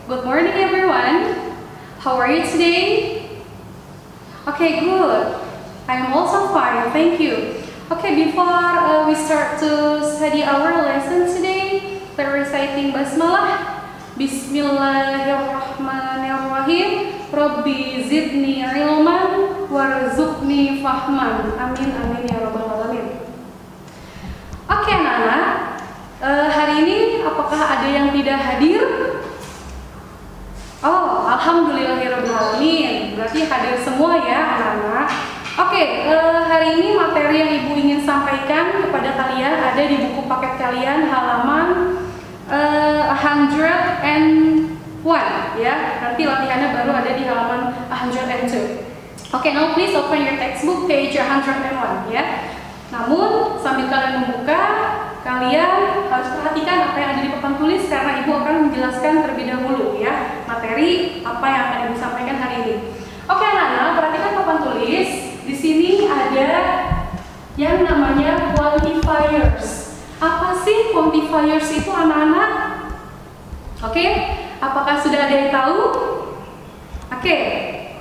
Good morning, everyone. How are you today? Okay, good. I'm also fine, thank you. Okay, before we start to study our lesson today, we're reciting Basmalah. Bismillahirrahmanirrahim. Rabbi zidni ilman warzuqni fahman. Amin, amin ya rabbal alamin. Oke, anak-anak, hari ini apakah ada yang tidak hadir? Oh, alhamdulillahirabbil alamin. Berarti hadir semua ya, anak-anak. Oke, hari ini materi yang Ibu ingin sampaikan kepada kalian ada di buku paket kalian halaman 101 ya. Nanti latihannya baru ada di halaman 102. Oke, now please open your textbook page 101 ya. Namun sambil kalian membuka, kalian harus perhatikan apa yang ada di papan tulis karena Ibu akan menjelaskan terlebih dahulu ya materi apa yang akan Ibu sampaikan hari ini. Oke, anak-anak, perhatikan papan tulis. Di sini ada yang namanya quantifiers. Apa sih quantifiers itu, anak-anak? Oke, apakah sudah ada yang tahu? Oke,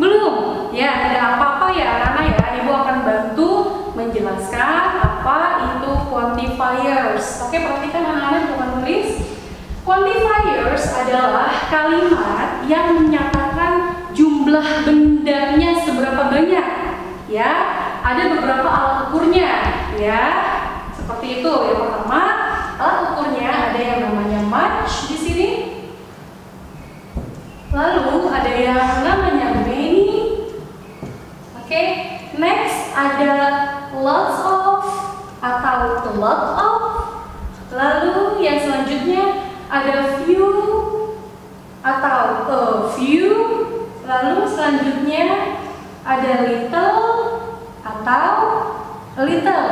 belum? Ya, tidak apa-apa ya anak-anak ya. Ibu akan bantu menjelaskan apa itu quantifiers. Oke, perhatikan anak-anak di papan tulis. Quantifiers adalah kalimat yang menyatakan jumlah bendanya seberapa banyak. Ya, ada beberapa alat ukurnya. Ya, seperti itu. Yang pertama, alat ukurnya ada yang namanya much di sini. Lalu ada yang namanya many. Oke, next ada lots of atau a lot of. Lalu yang selanjutnya ada few atau a few. Lalu selanjutnya ada little atau a little.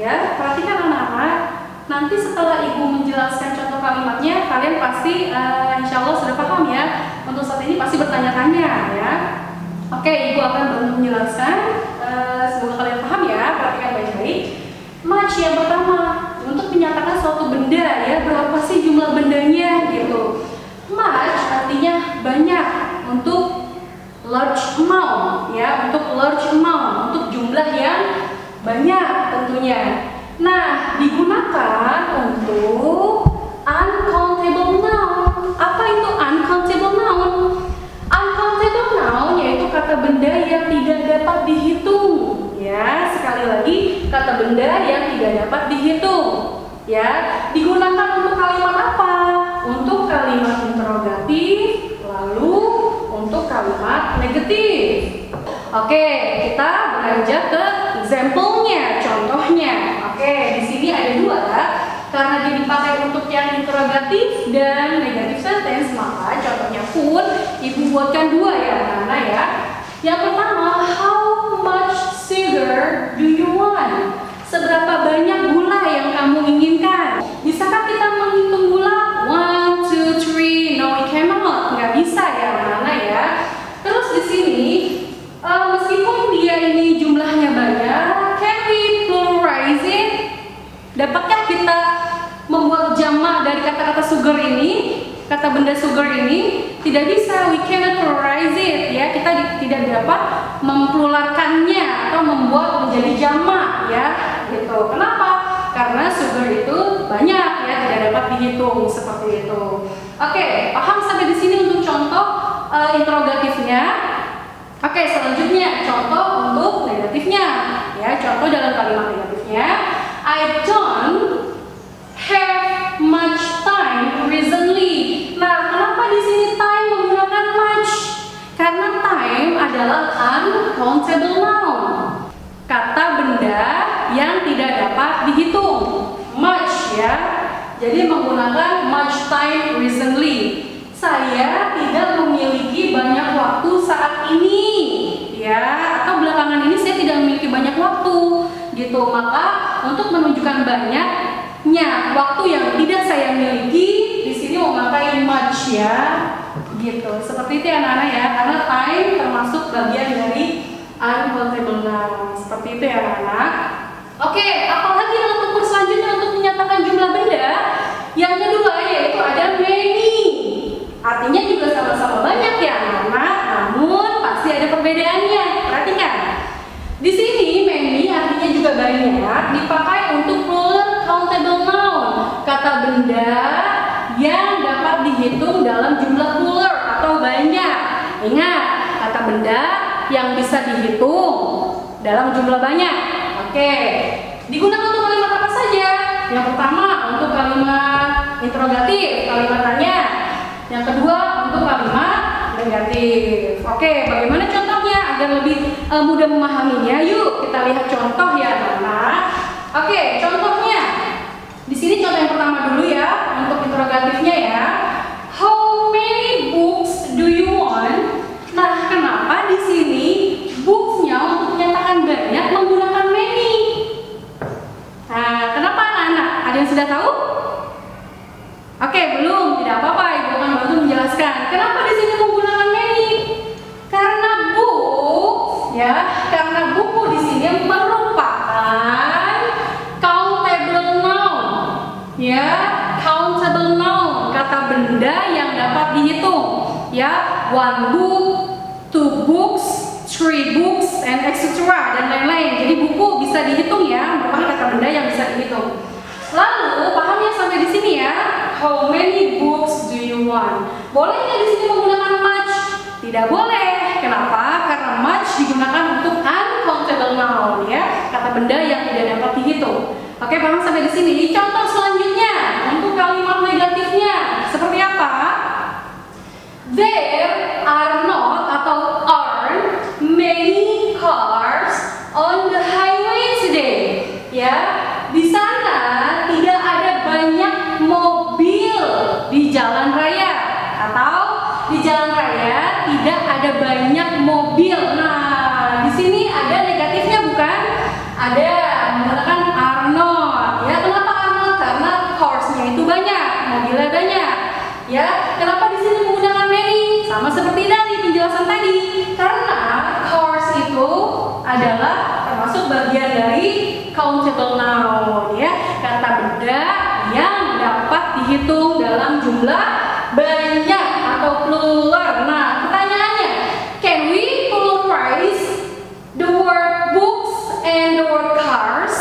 Ya, perhatikan anak-anak. Nanti setelah Ibu menjelaskan contoh kalimatnya, kalian pasti insya Allah sudah paham ya. Untuk saat ini pasti bertanya-tanya ya. Oke, Ibu akan bantu menjelaskan. Semoga kalian paham ya. Perhatikan baik-baik. Much yang pertama untuk menyatakan suatu benda ya. Berapa sih jumlah bendanya gitu. Much artinya banyak. Untuk large amount ya. Untuk large amount. Untuk jumlah yang banyak tentunya. Nah, digunakan untuk uncountable noun. Apa itu uncountable noun? Uncountable noun yaitu kata benda yang tidak dapat dihitung. Ya, sekali lagi kata benda yang tidak dapat dihitung. Ya, digunakan untuk kalimat apa? Untuk kalimat interrogatif, lalu untuk kalimat negatif. Oke, kita beranjak ke example-nya, contohnya. Oke, di sini ada dua. Karena dia dipakai untuk yang interrogatif dan negatif sentence, maka contohnya pun Ibu buatkan dua ya, anak-anak ya. Yang pertama, how much sugar do you want? Seberapa banyak gula yang kamu inginkan? Bisakah kita menghitung gula? 1, 2, 3. No, we cannot. Nggak bisa ya, anak-anak ya. Terus di sini, meskipun dia ini jumlahnya banyak, can we pluralize it? Dapatkah kita membuat jamak dari kata-kata sugar ini, kata benda sugar ini? Tidak bisa, we cannot pluralize it ya. Kita tidak dapat memplularkannya atau membuat menjadi jamak ya, gitu. Kenapa? Karena sugar itu banyak ya, tidak dapat dihitung seperti itu. Oke, paham sampai di sini untuk contoh interrogatifnya. Oke, selanjutnya contoh untuk negatifnya ya. Contoh dalam kalimat negatifnya, I don't have much time recently. Nah, kenapa di sini time menggunakan much? Karena time adalah uncountable noun. Kata benda yang tidak dapat dihitung. Much ya. Jadi menggunakan much time recently. Saya tidak memiliki banyak waktu saat ini. Ya, atau belakangan ini saya tidak memiliki banyak waktu. Gitu. Maka untuk menunjukkan banyaknya waktu yang tidak saya miliki, di sini memakai much ya. Gitu. Seperti itu ya anak-anak ya. Karena time termasuk bagian dari uncountable noun. Seperti itu ya anak-anak. Oke, apalagi alat ukur selanjutnya untuk menyatakan jumlah benda? Yang kedua yaitu ada many. Artinya juga sama-sama banyak ya, namun pasti ada perbedaannya. Perhatikan. Di sini many artinya juga banyak dipakai untuk plural countable noun, kata benda yang dapat dihitung dalam jumlah plural atau banyak. Ingat, kata benda yang bisa dihitung dalam jumlah banyak. Oke, digunakan untuk kalimat apa saja? Yang pertama untuk kalimat interrogatif, kalimat tanya. Yang kedua untuk kalimat negatif. Oke, bagaimana contohnya agar lebih mudah memahaminya? Yuk kita lihat contoh ya, anak-anak. Oke, contohnya di sini contoh yang pertama dulu ya untuk interrogatifnya ya. How many books do you want? Nah, kenapa di sini books-nya untuk menyatakan banyak menggunakan many? Nah, kenapa anak-anak? Ada yang sudah tahu? Oke, belum, tidak apa-apa, Ibu akan bantu menjelaskan. Kenapa di sini menggunakan many? Karena karena buku di sini merupakan countable noun, ya, countable noun, kata benda yang dapat dihitung, ya, one book, two books, three books, and etc. dan lain-lain. Jadi buku bisa dihitung ya, merupakan kata benda yang bisa dihitung. Lalu pahamnya sampai di sini ya. How many books do you want? Boleh nggak di sini menggunakan much? Tidak boleh. Kenapa? Karena much digunakan untuk uncountable noun ya, kata benda yang tidak dapat dihitung. Oke, paham sampai di sini. Contoh selanjutnya untuk kalimat negatifnya seperti apa? There are not atau aren't many cars on the highway today. Ya, di sana tidak ada banyak mobil di jalan raya, atau di jalan raya tidak ada banyak mobil. Nah, di sini ada negatifnya bukan? Ada, menggunakan are not. Ya, kenapa are not? Karena cars-nya itu banyak, mobilnya banyak. Ya, kenapa di sini menggunakan many? Sama seperti dari penjelasan tadi. Karena cars itu adalah termasuk bagian dari countable noun ya, kata benda yang dapat dihitung dalam jumlah banyak atau plural. Nah, pertanyaannya, can we pluralize the word books and the word cars?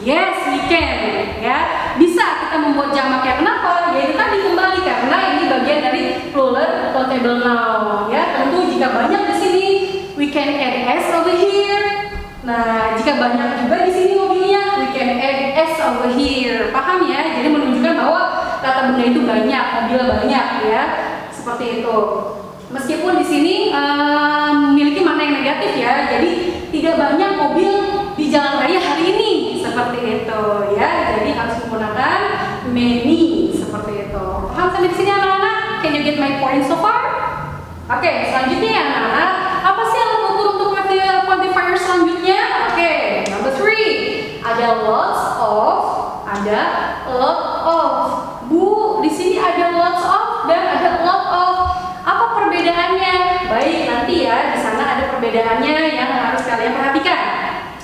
Yes, we can. Ya, bisa kita membuat jamaknya. Kenapa? Ya itu tadi kembali karena ini bagian dari plural countable noun. Ya, tentu jika banyak di sini, we can add s over here. Nah, jika banyak juga di sini mobilnya, we can add s over here. Paham ya? Jadi menunjukkan bahwa kata benda itu banyak, mobil banyak ya. Seperti itu. Meskipun di sini memiliki makna yang negatif ya. Jadi tidak banyak mobil di jalan raya hari ini. Seperti itu ya. Jadi harus menggunakan many seperti itu. Paham sampai di sini anak-anak? Can you get my point so far? Oke, selanjutnya ya anak-anak. Apa sih alat ukur untuk quantifier selanjutnya? Oke, number 3. Ada lots of, ada lot of. Bu, di sini ada lots of dan ada lot of. Apa perbedaannya? Baik, nanti ya di sana ada perbedaannya yang harus kalian perhatikan.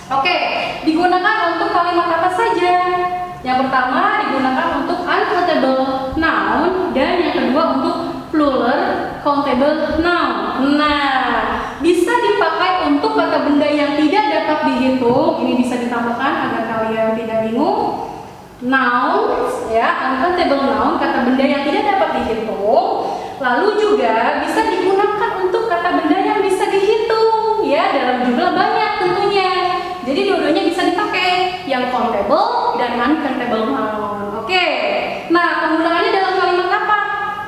Oke, digunakan untuk kalimat apa saja? Yang pertama digunakan untuk uncountable noun dan yang kedua untuk plural countable noun. Nah, bisa dipakai untuk kata benda yang tidak dapat dihitung. Ini bisa ditambahkan agar kalian tidak bingung. Noun, ya, uncountable noun, kata benda yang tidak dapat dihitung. Lalu juga bisa digunakan untuk kata benda yang bisa dihitung, ya, dalam jumlah banyak tentunya. Jadi dua-duanya bisa dipakai, yang countable dan uncountable noun. Oke. Nah, penggunaannya dalam kalimat apa?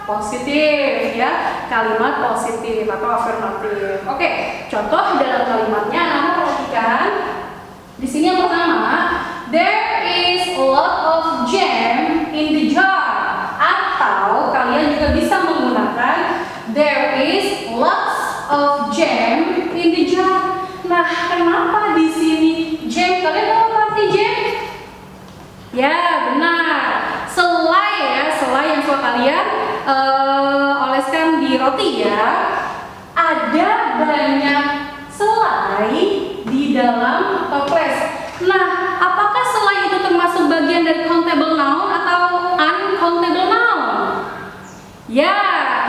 Positif, ya, kalimat positif atau afirmatif. Oke, contoh dalam kalimatnya, Anda perhatikan. Di sini yang pertama, there is a lot of jam in the jar. Atau kalian juga bisa menggunakan there is lots of jam in the jar. Nah, kenapa di sini jam? Kalian tahu apa arti jam? Ya, benar. Selai ya, selai yang suka kalian oleskan di roti ya. Ada banyak selai di dalam toples. Nah, apakah selai itu termasuk bagian dari countable noun atau uncountable noun? Ya,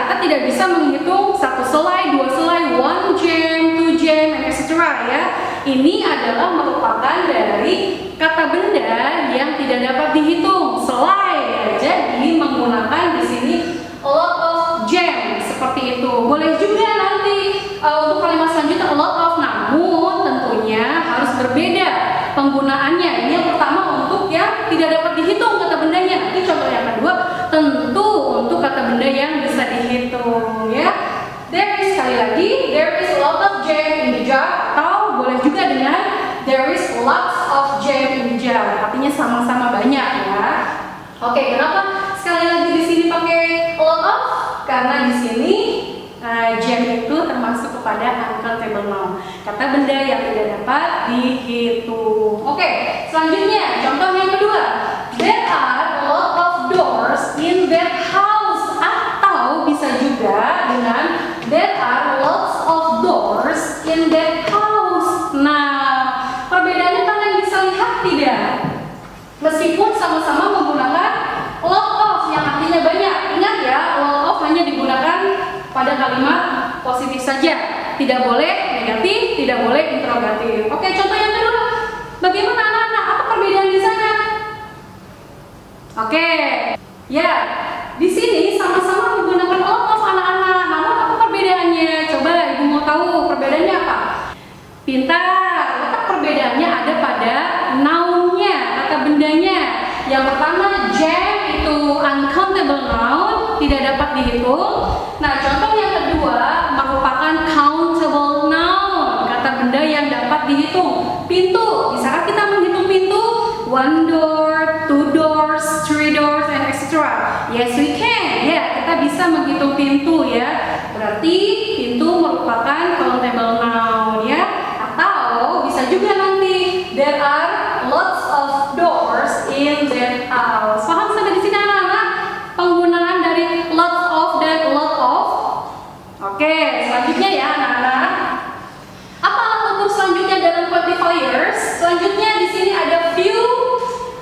kita tidak bisa menghitung 1 selai, 2 selai, 1 jam, 2 jam, etc. ya. Ini adalah merupakan dari kata benda yang tidak dapat dihitung, selai ya. Jadi menggunakan di sini a lot of jam seperti itu. Boleh juga nanti untuk kalimat selanjutnya a lot of, namun tentunya harus berbeda penggunaannya. Ini yang pertama untuk yang tidak dapat dihitung kata bendanya. Nanti contoh yang kedua tentu untuk kata benda yang bisa dihitung ya. There is, sekali lagi, there is a lot of jam in the jar, atau boleh juga dengan there is lots of jam in the jar. Artinya sama-sama banyak ya. Oke, kenapa sekali lagi di sini pakai a lot of? Karena di sini jam itu termasuk kepada uncountable noun, kata benda yang tidak dapat dihitung. Oke, selanjutnya contoh yang kedua. There are a lot of doors in that house, atau bisa juga dengan there are lots of doors in that house. Nah, perbedaannya kalian bisa lihat tidak? Meskipun sama-sama menggunakan lot of yang artinya banyak. Ingat ya, lot of hanya digunakan pada kalimat positif saja. Tidak boleh negatif, tidak boleh interrogatif. Oke, contoh yang kedua. Bagaimana anak-anak? Apa perbedaan di sana? Oke. Ya, di sini sama-sama menggunakan lot of anak-anak. Namun apa perbedaannya? Coba Ibu mau tahu perbedaannya apa? Pintar. Letak perbedaannya ada pada noun-nya, kata bendanya. Yang pertama, jam itu uncountable noun, tidak dapat dihitung. Nah, contoh yang kedua merupakan countable noun, kata benda yang dapat dihitung. Pintu, bisakah kita menghitung pintu? 1 door, 2 doors, 3 doors, and etc. Yes, we can. Ya, kita bisa menghitung pintu ya. Berarti pintu merupakan countable noun ya. Atau bisa juga nanti there are lots of doors in that house. Paham sampai di sini anak-anak? Penggunaan dari lots of dan lot of. Oke, selanjutnya ya anak-anak. Apa alat ukur selanjutnya dalam quantifiers? Selanjutnya di sini ada few,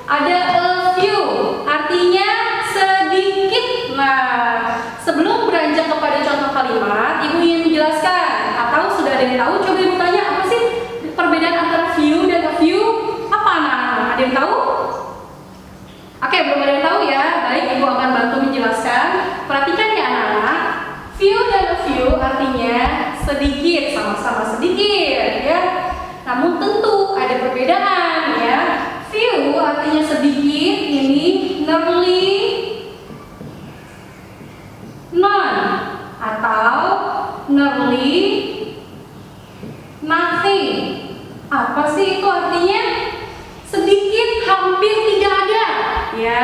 ada a few. Artinya sedikit. Nah, sebelum beranjak kepada contoh kalimat, Ibu ingin menjelaskan atau sudah ada yang tahu? Coba Ibu tanya, apa sih perbedaan antara few dan a few? Apa anak-anak? Ada yang tahu? Oke, belum ada yang tahu ya. Baik, Ibu akan bantu menjelaskan. Perhatikan ya anak-anak. Few dan a few artinya sedikit, sama-sama sedikit ya. Namun tentu ada perbedaan ya. Few artinya sedikit, ini nearly none atau nearly nothing. Apa sih itu artinya? Sedikit, hampir tidak ada ya.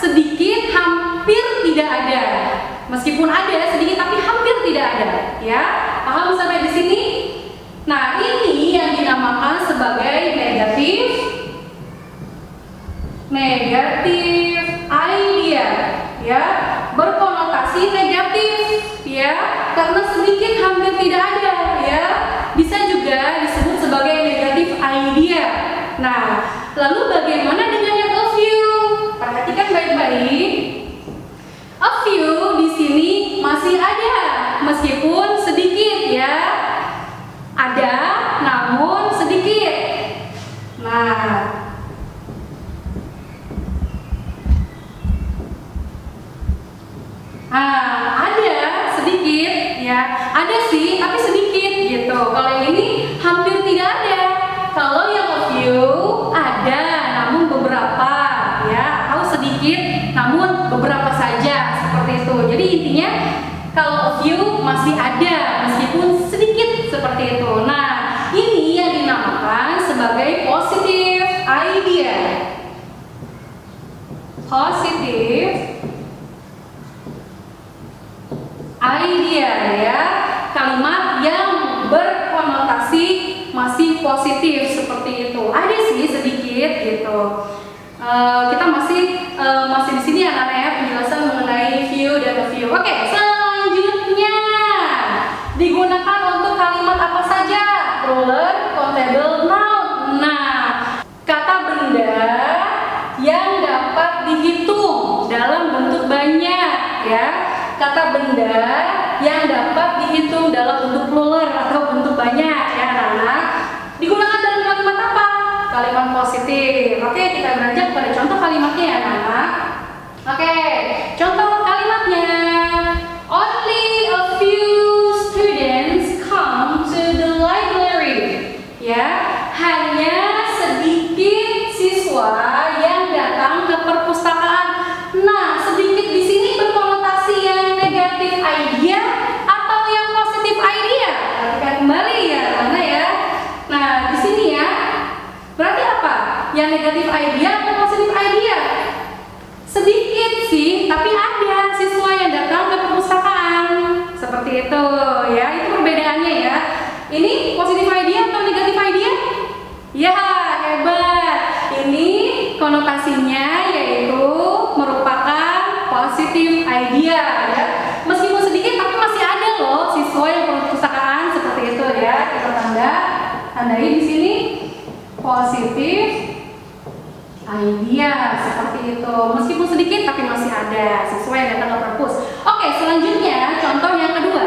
Sedikit, hampir tidak ada. Meskipun ada sedikit tapi hampir tidak ada ya. Paham sampai di sini? Nah, ini yang dinamakan sebagai negatif idea ya. Berkonotasi negatif ya. Karena sedikit hampir tidak ada ya. Bisa juga disebut sebagai negatif idea. Nah, lalu bagaimana dengan yang a few? Perhatikan baik-baik. A few di sini masih ada, meskipun sedikit ya. Ada, namun sedikit. Nah, ada sedikit ya. Ada sih, tapi sedikit gitu. Kalau yang ini hampir tidak ada. Kalau yang a few ada, namun beberapa ya, atau sedikit, namun beberapa saja seperti itu. Jadi intinya kalau a few masih ada, meskipun sedikit seperti itu. Nah, ini yang dinamakan sebagai positive idea. Positive idea ya, kalimat yang berkonotasi masih positif seperti itu. Ada sih sedikit gitu. Kita masih di sini anak-anak ya, penjelasan mengenai few dan a few. Oke, selanjutnya digunakan untuk kalimat apa saja? Plural, countable noun. Nah, kata benda yang dapat dihitung dalam bentuk banyak ya. kata benda yang dapat dihitung dalam bentuk plural atau bentuk banyak ya anak-anak. Digunakan dalam kalimat apa? Kalimat positif. Oke, kita beranjak pada contoh kalimatnya ya anak-anak. Oke, contoh kalimatnya. Only a few students come to the library. Ya, hanya sedikit siswa yang datang ke perpustakaan. Nah, sedikit di sini berkonotasi yang negatif idea atau yang positif idea? Perhatikan kembali ya, mana ya? Nah, di sini ya, berarti apa? Yang negatif idea atau positif idea? Sedikit sih, tapi ada siswa yang datang ke perpustakaan. Seperti itu ya, itu perbedaannya ya. Ini positif idea atau negatif idea? Ya, hebat. Ini konotasinya yaitu merupakan positif idea ya. Meskipun sedikit tapi masih ada loh siswa yang perpustakaan seperti itu ya. Kita tandai di sini positif idea seperti itu. Meskipun sedikit tapi masih ada siswa yang datang ke perpus. Oke, selanjutnya contoh yang kedua.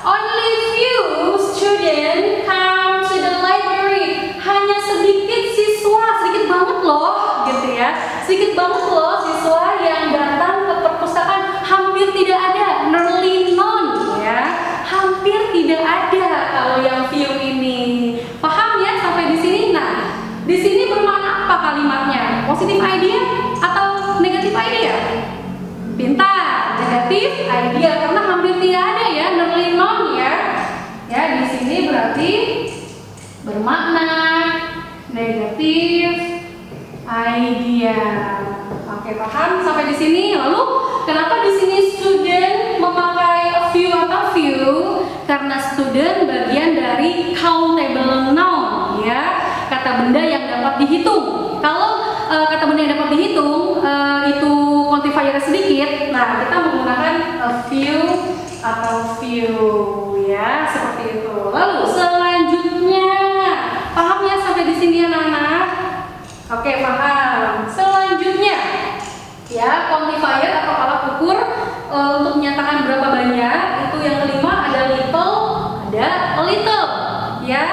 Only few students come to the library. Hanya sedikit siswa, sedikit banget loh, gitu ya. Sedikit banget loh siswa yang datang ke perpustakaan. Hampir tidak ada, nearly none ya. Hampir tidak ada kalau yang few ini. Paham ya sampai di sini? Nah, di sini bermakna apa kalimatnya? Positif idea atau negatif idea? Pintar, negatif idea karena hampir tidak ada ya, nearly none ya. Ya, di sini berarti bermakna negatif idea. Oke, paham sampai di sini? Lalu kenapa di sini student memakai a few atau few? Karena student bagian dari countable noun ya, kata benda yang dapat dihitung. Kalau kata benda yang dapat dihitung itu quantifier sedikit, nah kita menggunakan a few atau few ya, seperti itu. Lalu selanjutnya, paham ya sampai di sini anak-anak? Oke, paham. Selanjutnya ya, quantifier atau alat ukur untuk menyatakan berapa banyak. Itu yang kelima, ada little, ada a little ya.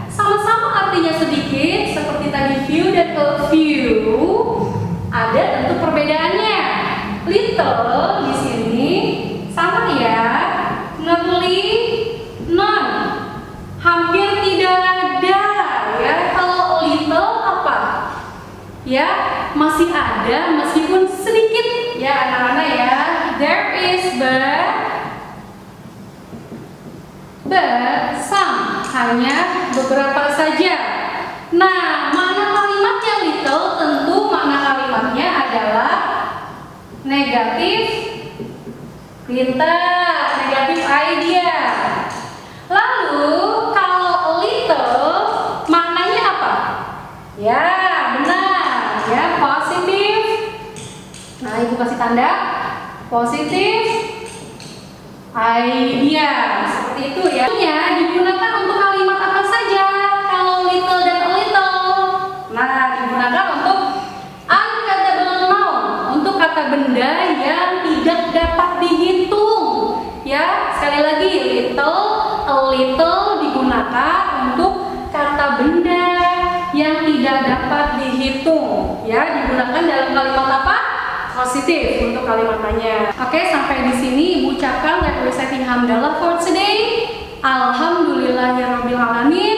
Sama-sama artinya sedikit seperti tadi few dan a few. Ada tentu perbedaannya. Little di sini sama ya, nearly none, hampir tidak ada ya. Kalau little apa? Ya, masih ada meskipun sedikit ya anak-anak ya. There is but some, hanya beberapa saja. Nah, makna kalimatnya little, tentu makna kalimatnya adalah negatif. Pintar, negatif idea. Lalu kalau little maknanya apa? Ya, benar ya, positif. Nah, ibu kasih tanda positif idea, seperti itu ya. Digunakan untuk kalimat apa saja kalau little dan a little? Nah, digunakan untuk uncountable noun, untuk kata benda yang tidak dapat dihitung ya. Sekali lagi, little, a little digunakan untuk kata benda yang tidak dapat dihitung ya. Digunakan dalam kalimat apa? Positif untuk kalimatnya. Oke, sampai di sini ibu ucapkan let reciting hamdalah for today. Alhamdulillahirabbil alamin.